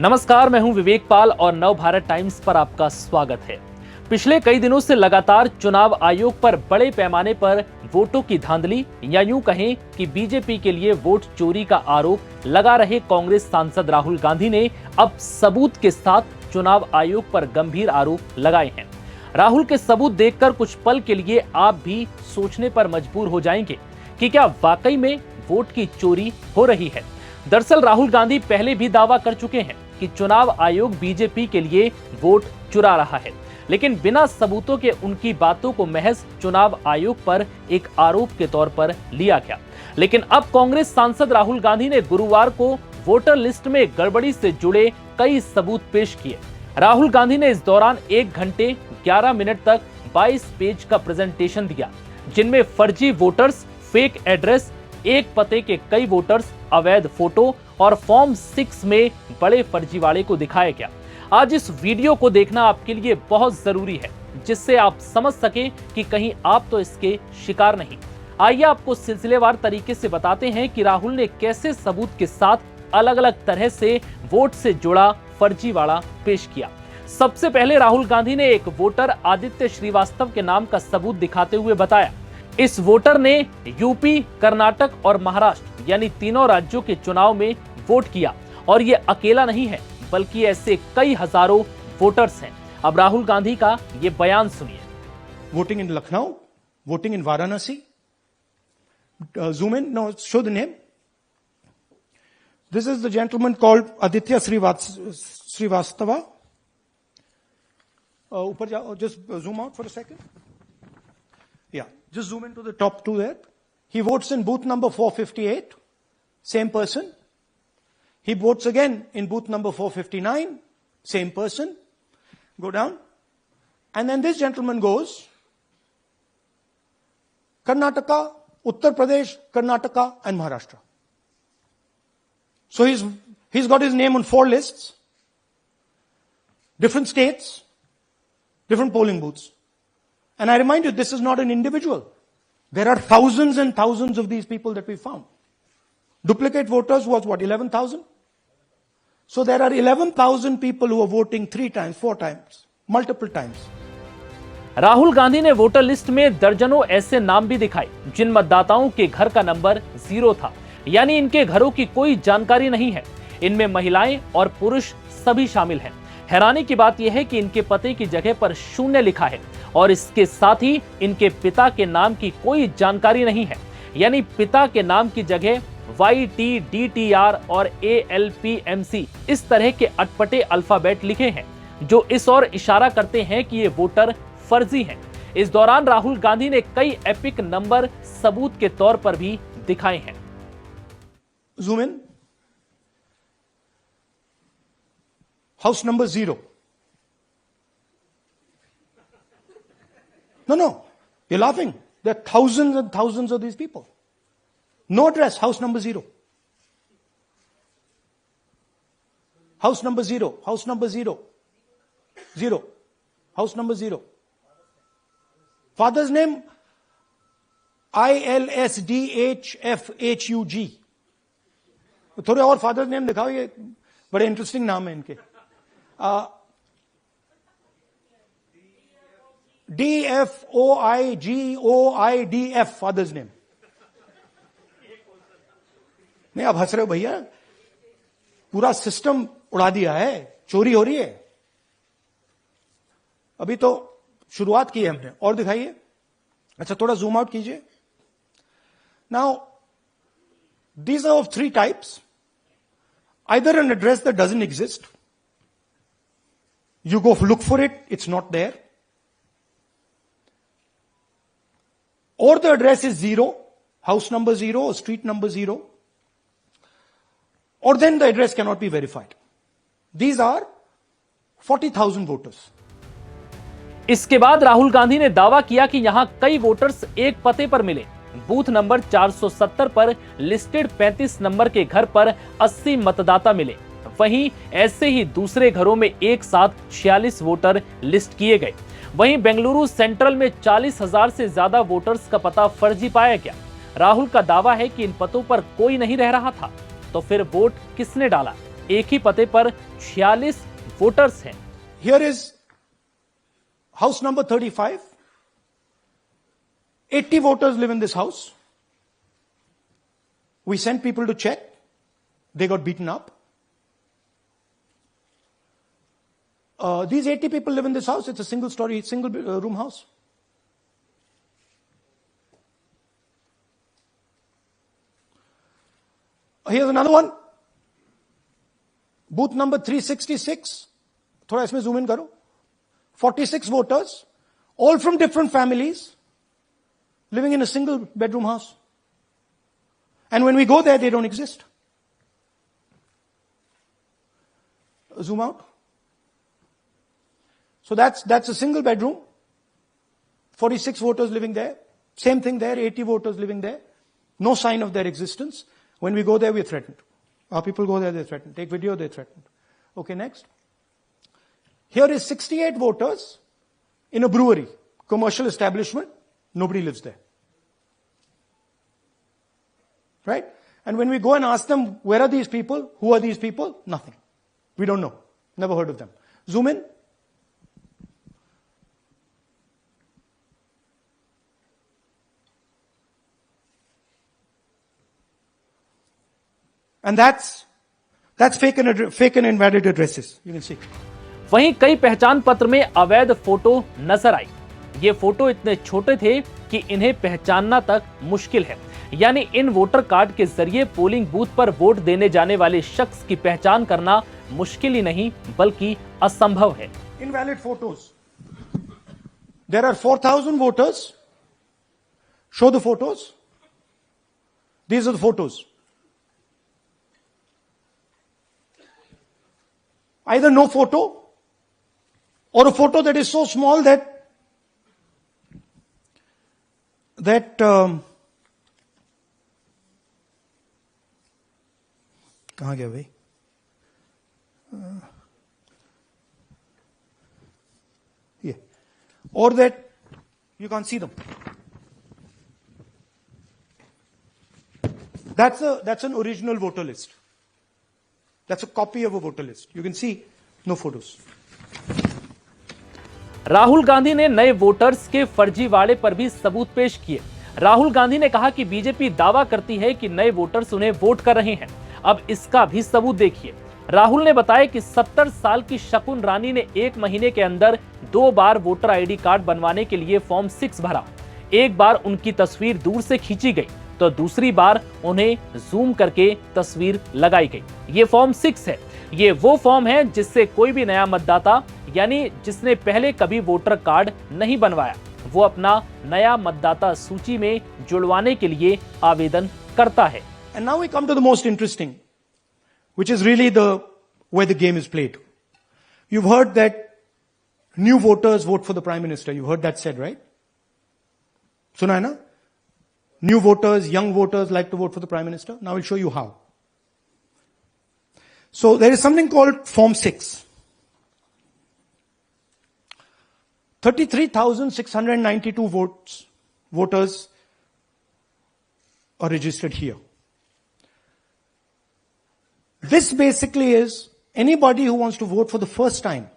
नमस्कार, मैं हूं विवेक पाल और नव भारत टाइम्स पर आपका स्वागत है। पिछले कई दिनों से लगातार चुनाव आयोग पर बड़े पैमाने पर वोटों की धांधली या यूं कहें कि बीजेपी के लिए वोट चोरी का आरोप लगा रहे कांग्रेस सांसद राहुल गांधी ने अब सबूत के साथ चुनाव आयोग पर गंभीर आरोप लगाए हैं। राहुल के सबूत देखकर कुछ पल के लिए आप भी सोचने पर मजबूर हो जाएंगे कि क्या वाकई में वोट की चोरी हो रही है। दरअसल राहुल गांधी पहले भी दावा कर चुके हैं कि चुनाव आयोग बीजेपी के लिए वोट चुरा रहा है, लेकिन बिना सबूतों के उनकी बातों को महज चुनाव आयोग पर एक आरोप के तौर पर लिया गया। लेकिन अब कांग्रेस सांसद राहुल गांधी ने गुरुवार को वोटर लिस्ट में गड़बड़ी से जुड़े कई सबूत पेश किए। राहुल गांधी ने इस दौरान 1 घंटे 11 मिनट तक 22 पेज का प्रेजेंटेशन दिया, जिनमें फर्जी वोटर्स, फेक एड्रेस, एक पते के कई वोटर्स, अवैध फोटो और फॉर्म 6 में बड़े फर्जीवाड़े को दिखाया गया। आज इस वीडियो को देखना आपके लिए बहुत जरूरी है, जिससे आप समझ सकें कि कहीं आप तो इसके शिकार नहीं। आइए आपको सिलसिलेवार तरीके से बताते हैं कि राहुल ने कैसे सबूत के साथ अलग अलग तरह से वोट से जुड़ा फर्जीवाड़ा पेश किया। सबसे पहले राहुल गांधी ने एक वोटर आदित्य श्रीवास्तव के नाम का सबूत दिखाते हुए बताया, इस वोटर ने यूपी, कर्नाटक और महाराष्ट्र यानी तीनों राज्यों के चुनाव में वोट किया और ये अकेला नहीं है, बल्कि ऐसे कई हजारों वोटर्स हैं। अब राहुल गांधी का ये बयान सुनिए। Voting in Lucknow, voting in Varanasi. Zoom in, no, show the name. This is the gentleman called Aditya Srivastava. ऊपर जाओ, just zoom out for a second. Yeah, just zoom into the top two there. He votes in booth number 458, same person. He votes again in booth number 459, same person. Go down. And then this gentleman goes, Karnataka, Uttar Pradesh, Karnataka and Maharashtra. So he's got his name on 4 lists, different states, different polling booths. And I remind you, this is not an individual. There are thousands and thousands of these people that we found. Duplicate voters was what, 11,000? So there are 11,000 people who are voting 3 times, 4 times, multiple times. Rahul Gandhi ने voter list में दर्जनों ऐसे नाम भी दिखाए जिन मतदाताओं के घर का नंबर 0 था, यानी इनके घरों की कोई जानकारी नहीं है। इनमें महिलाएं और पुरुष सभी शामिल हैं। हैरानी की बात यह है कि इनके पते की जगह पर 0 लिखा है और इसके साथ ही इनके पिता के नाम की कोई जानकारी नहीं है, यानी पिता के नाम की जगह YT, DTR और ALPMC इस तरह के अटपटे अल्फाबेट लिखे हैं, जो इस ओर इशारा करते हैं कि ये वोटर फर्जी हैं। इस दौरान राहुल गांधी ने कई एपिक नंबर सबूत के तौर पर भी दिखाए हैं। Zoom in. House number 0. No, you're laughing. There are thousands and thousands of these people. No address, house number 0. House number 0, house number 0. 0. House number 0. Father's name, ILSDHFHUG. थोड़े और फादर्स नेम दिखाओ, ये बड़े इंटरेस्टिंग नाम है इनके। DFOIGOIDF father's name. नहीं, आप हंस रहे हो भैया, पूरा सिस्टम उड़ा दिया है, चोरी हो रही है। अभी तो शुरुआत की है हमने, और दिखाइए। अच्छा, थोड़ा जूम आउट कीजिए। Now these are of 3 types. Either an address that doesn't exist, you go look for it, it's not there. Or the address is 0, house number 0 or street number 0. Or then the address cannot be verified. These are 40,000 voters. इसके बाद राहुल गांधी ने दावा किया कि यहां कई voters एक पते पर मिले। बूथ नंबर 470 पर लिस्टेड 35 नंबर के घर पर 80 मतदाता मिले। वहीं ऐसे ही दूसरे घरों में एक साथ 46 वोटर लिस्ट किए गए। वहीं बेंगलुरु सेंट्रल में 40,000 से ज्यादा वोटर्स का पता फर्जी पाया गया। राहुल का दावा है कि इन पतों पर कोई नहीं रह रहा था, तो फिर वोट किसने डाला? एक ही पते पर 46 वोटर्स हैं। Here is house number 35. 80 voters live in this house. We sent people to check. They got beaten up. These 80 people live in this house. It's a single story, single room house. Here's another one. Booth number 366. थोड़ा इसमें zoom in करो. 46 voters, all from different families, living in a single bedroom house. And when we go there, they don't exist. Zoom out. So that's a single bedroom. 46 voters living there. Same thing there, 80 voters living there. No sign of their existence. When we go there, we're threatened. Our people go there, they're threatened. Take video, they're threatened. Okay, next. Here is 68 voters in a brewery, commercial establishment. Nobody lives there. Right? And when we go and ask them, where are these people? Who are these people? Nothing. We don't know. Never heard of them. Zoom in. And that's fake and invalid addresses. You can see. वहीं कई पहचान पत्र में अवैध photo नजर आई। ये photo इतने छोटे थे कि इन्हें पहचानना तक मुश्किल है। यानी इन वोटर कार्ड के जरिए पोलिंग बूथ पर वोट देने जाने वाले शख्स की पहचान करना मुश्किल ही नहीं बल्कि असंभव है। Invalid photos. There are 4,000 voters. Show the photos. These are the photos. Either no photo or a photo that is so small that कहाँ गया भाई? Yeah. Or that you can't see them. That's an original voter list. That's a copy of a voter list. You can see no photos. Rahul Gandhi ने नए voters के फर्जीवाड़े पर भी सबूत पेश किए। राहुल गांधी ने कहा कि बीजेपी दावा करती है कि नए वोटर्स उन्हें वोट कर रहे हैं। अब इसका भी सबूत देखिए। राहुल ने बताया कि 70 साल की शकुन रानी ने 1 महीने के अंदर 2 बार वोटर आईडी कार्ड बनवाने के लिए फॉर्म 6 भरा। एक बार उनकी तस्वीर दूर से खींची गई तो दूसरी बार उन्हें जूम करके तस्वीर लगाई गई। ये फॉर्म 6 है। ये वो फॉर्म है जिससे कोई भी नया मतदाता यानी जिसने पहले कभी वोटर कार्ड नहीं बनवाया वो अपना नया मतदाता सूची में जुड़वाने के लिए आवेदन करता है। And now we come to the most interesting, which is really where the game is played. You've heard that new voters vote for the Prime Minister. You've heard that said, right? Suna hai na? New voters, young voters like to vote for the Prime Minister. Now I'll show you how. So there is something called Form 6. 33,692 voters are registered here. This basically is anybody who wants to vote for the first time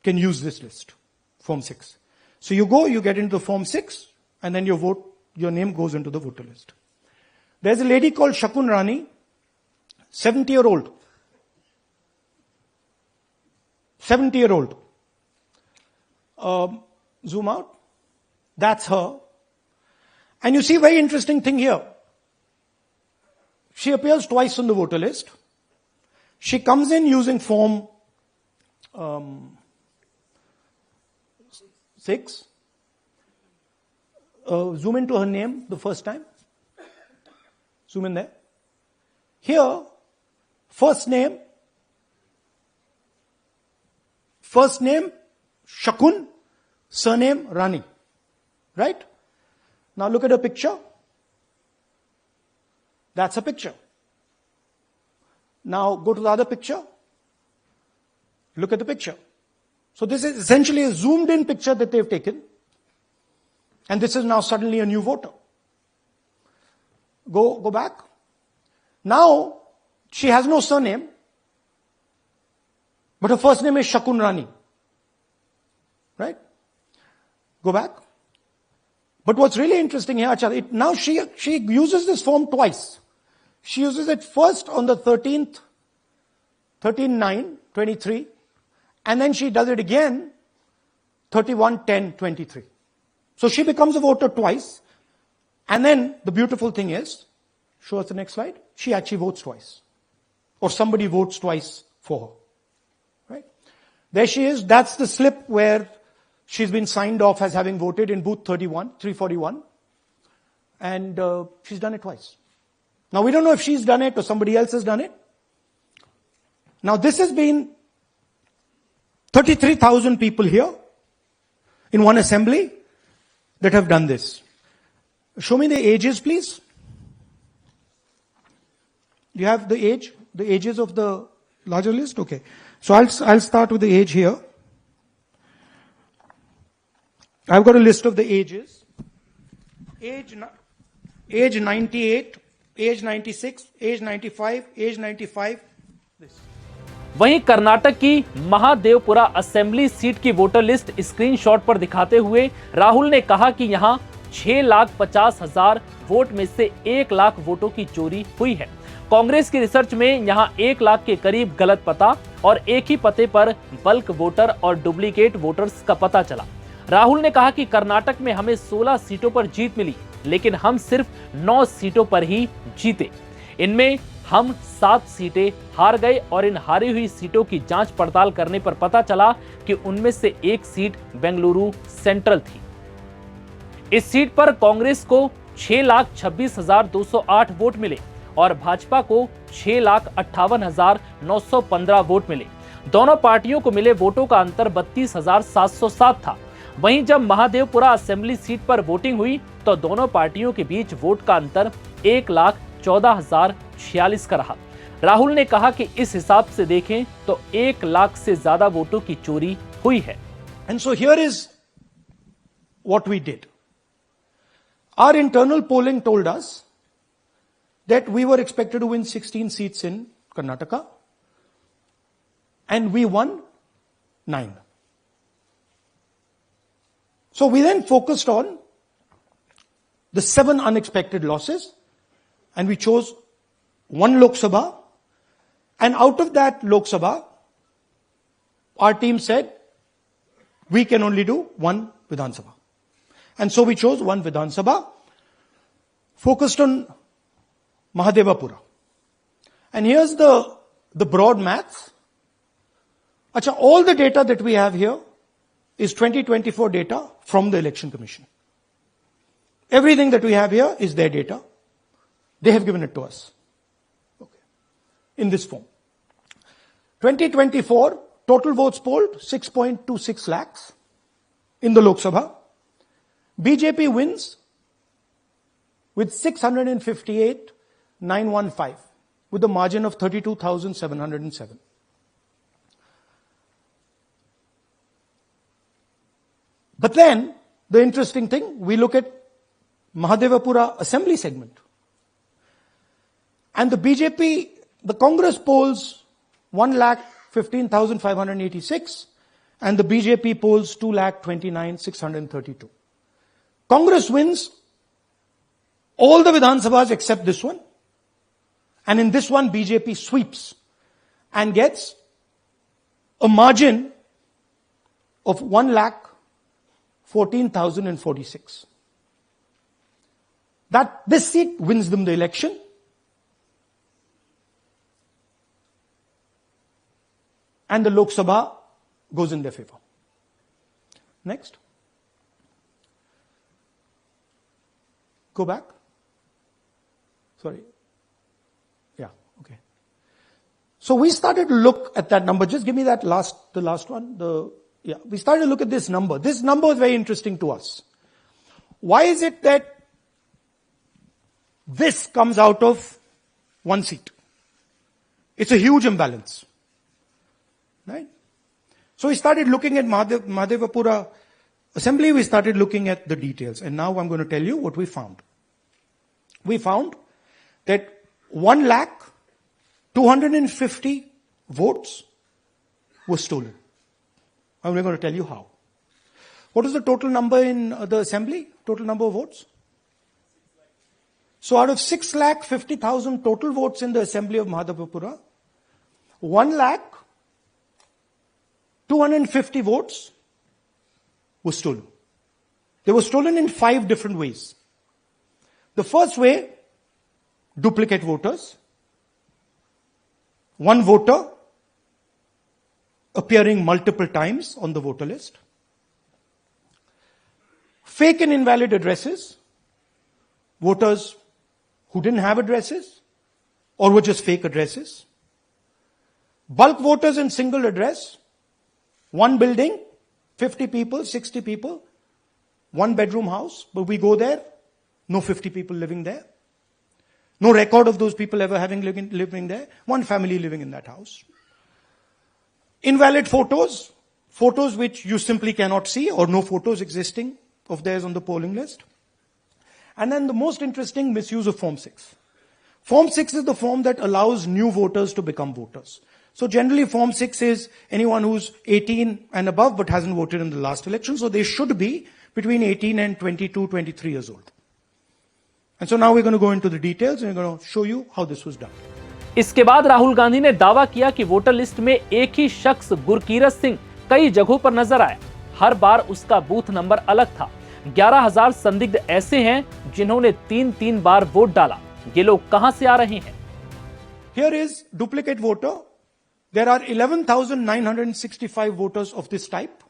can use this list, Form 6. So you go, you get into the Form 6, and then your name goes into the voter list. There's a lady called Shakun Rani, 70-year-old. 70-year-old. Zoom out. That's her. And you see very interesting thing here. She appears twice on the voter list. She comes in using Form 6. Zoom into her name the first time. Zoom in there. Here, first name Shakun, surname Rani. Right? Now look at her picture. That's a picture. Now go to the other picture. Look at the picture. So this is essentially a zoomed in picture that they've taken. And this is now suddenly a new voter. Go back. Now, she has no surname. But her first name is Shakun Rani. Right? Go back. But what's really interesting here, now she uses this form twice. She uses it first on the 13th, 13/9/23, and then she does it again 31/10/23. So she becomes a voter twice. And then the beautiful thing is, show us the next slide, she actually votes twice. Or somebody votes twice for her. Right? There she is. That's the slip where she's been signed off as having voted in booth 341. And she's done it twice. Now we don't know if she's done it or somebody else has done it. Now this has been 33,000 people here in one assembly that have done this. Show me the ages, please. Do you have the ages of the larger list? Okay. So I'll start with the age here. I've got a list of the ages. Age 98, age 96, age 95, age 95. This. वहीं कर्नाटक की Mahadevapura assembly seat की voter list screenshot पर दिखाते हुए राहुल ने कहा कि यहां 6,50,000 वोट में से 1 लाख वोटों की चोरी हुई है। कांग्रेस की रिसर्च में यहां 1 लाख के करीब गलत पता और एक ही पते पर बल्क वोटर और डुप्लीकेट वोटर्स का पता चला। राहुल ने कहा कि कर्नाटक में हमें 16 सीटों पर जीत मिली, लेकिन हम सिर्फ 9 सीटों पर ही जीते। इनमें हम 7 सीटें हार गए और इन हारी हुई सीटों की जांच पड़ताल करने पर पता चला कि उनमें से एक सीट बेंगलुरु सेंट्रल थी। इस सीट पर कांग्रेस को 6,26,208 वोट मिले और भाजपा को 6,58,915 वोट मिले। दोनों पार्टियों को मिले वोटों का अंतर 32,707 था। वहीं जब महादेवपुरा असेंबली सीट पर वोटिंग हुई तो दोनों पार्टियों के बीच वोट का अंतर 1,14,046 का रहा। राहुल ने कहा कि इस हिसाब से देखें तो 1 लाख से ज्यादा वोटों की चोरी हुई है। And so here is what we did. Our internal polling told us that we were expected to win 16 seats in Karnataka, and we won 9. So we then focused on the 7 unexpected losses, and we chose 1 Lok Sabha, and out of that Lok Sabha, our team said, we can only do 1 Vidhan Sabha. And so we chose 1 Vidhan Sabha, focused on Mahadevapura. And here's the broad maths. Acha, all the data that we have here is 2024 data from the Election Commission. Everything that we have here is their data. They have given it to us. Okay. In this form. 2024, total votes polled, 6.26 lakhs in the Lok Sabha. BJP wins with 658,915 with a margin of 32,707. But then, the interesting thing, we look at Mahadevapura assembly segment. And the BJP, the Congress polls 1,15,586 and the BJP polls 2,29,632. Congress wins all the Vidhan Sabhas except this one. And in this one, BJP sweeps and gets a margin of 1,14,046. This seat wins them the election. And the Lok Sabha goes in their favor. Next. Go back. Sorry. Yeah, okay. So we started to look at that number. Just give me that the last one. We started to look at this number. This number is very interesting to us. Why is it that this comes out of 1 seat? It's a huge imbalance. Right? So we started looking at Mahadevapura assembly, we started looking at the details. And now I'm going to tell you what we found. We found that 1,250,000 votes was stolen. I'm going to tell you how. What is the total number in the assembly? Total number of votes? So out of 6,50,000 total votes in the assembly of Madhavpura, 1,250,000 votes were stolen. They were stolen in 5 different ways. The first way, duplicate voters. One voter appearing multiple times on the voter list. Fake and invalid addresses. Voters who didn't have addresses or were just fake addresses. Bulk voters in single address. One building, 50 people, 60 people, 1 bedroom house, but we go there, no 50 people living there. No record of those people ever having living there. One family living in that house. Invalid photos, photos which you simply cannot see or no photos existing of theirs on the polling list. And then the most interesting, misuse of Form 6. Form 6 is the form that allows new voters to become voters. So generally Form 6 is anyone who's 18 and above but hasn't voted in the last election. So they should be between 18 and 22, 23 years old. And so now we're going to go into the details and we're going to show you how this was done. इसके बाद राहुल गांधी ने दावा किया कि voter list में एक ही शख्स गुरकीरत सिंह कई जगहों पर नजर आया। हर बार उसका बूथ नंबर अलग था। 11,000 संदिग्ध ऐसे हैं जिन्होंने 3-3 बार वोट डाला। ये लोग कहां से आ रहे हैं? Here is duplicate voter. There are 11,965 voters of this type.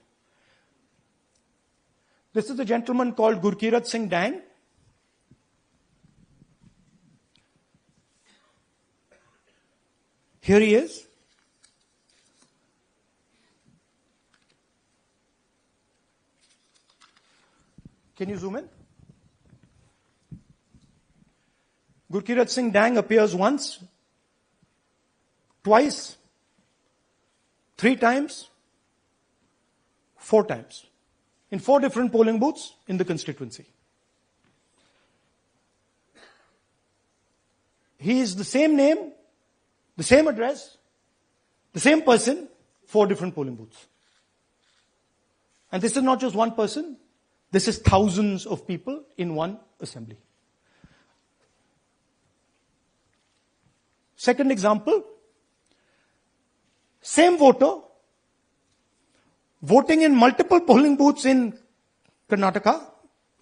This is a gentleman called Gurkirat Singh Dang. Here he is. Can you zoom in? Gurkirat Singh Dang appears once, twice, 3 times, 4 times. In 4 different polling booths in the constituency. He is the same name, the same address, the same person, 4 different polling booths. And this is not just one person, this is thousands of people in one assembly. Second example, same voter, voting in multiple polling booths in Karnataka,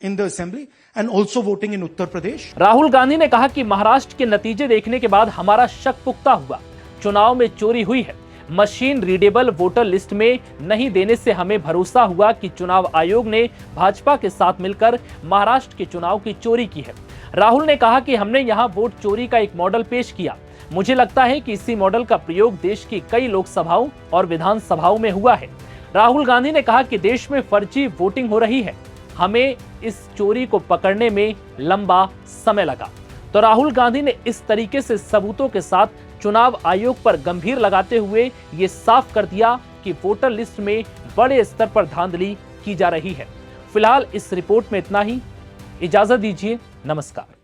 in the assembly, and also voting in Uttar Pradesh. Rahul Gandhi ने कहा कि महाराष्ट्र के नतीजे देखने के बाद हमारा शक पुख्ता हुआ। चुनाव में चोरी हुई है। मशीन रीडेबल वोटर लिस्ट में नहीं देने से हमें भरोसा हुआ कि चुनाव आयोग ने भाजपा के साथ मिलकर महाराष्ट्र के चुनाव की चोरी की है। राहुल ने कहा कि हमने यहां वोट चोरी का एक मॉडल पेश किया। मुझे लगता है कि इसी मॉडल का प्रयोग देश की कई लोकसभाओं और विधानसभाओं में हुआ है। राहुल गांधी ने कहा कि देश में फर्जी वोटिंग हो रही है। हमें इस चोरी को पकड़ने में लंबा समय लगा। तो राहुल गांधी ने इस तरीके से सबूतों के साथ चुनाव आयोग पर गंभीर लगाते हुए ये साफ कर दिया कि वोटर लिस्ट में बड़े स्तर पर धांधली की जा रही है। फिलहाल इस रिपोर्ट में इतना ही। इजाजत दीजिए। नमस्कार।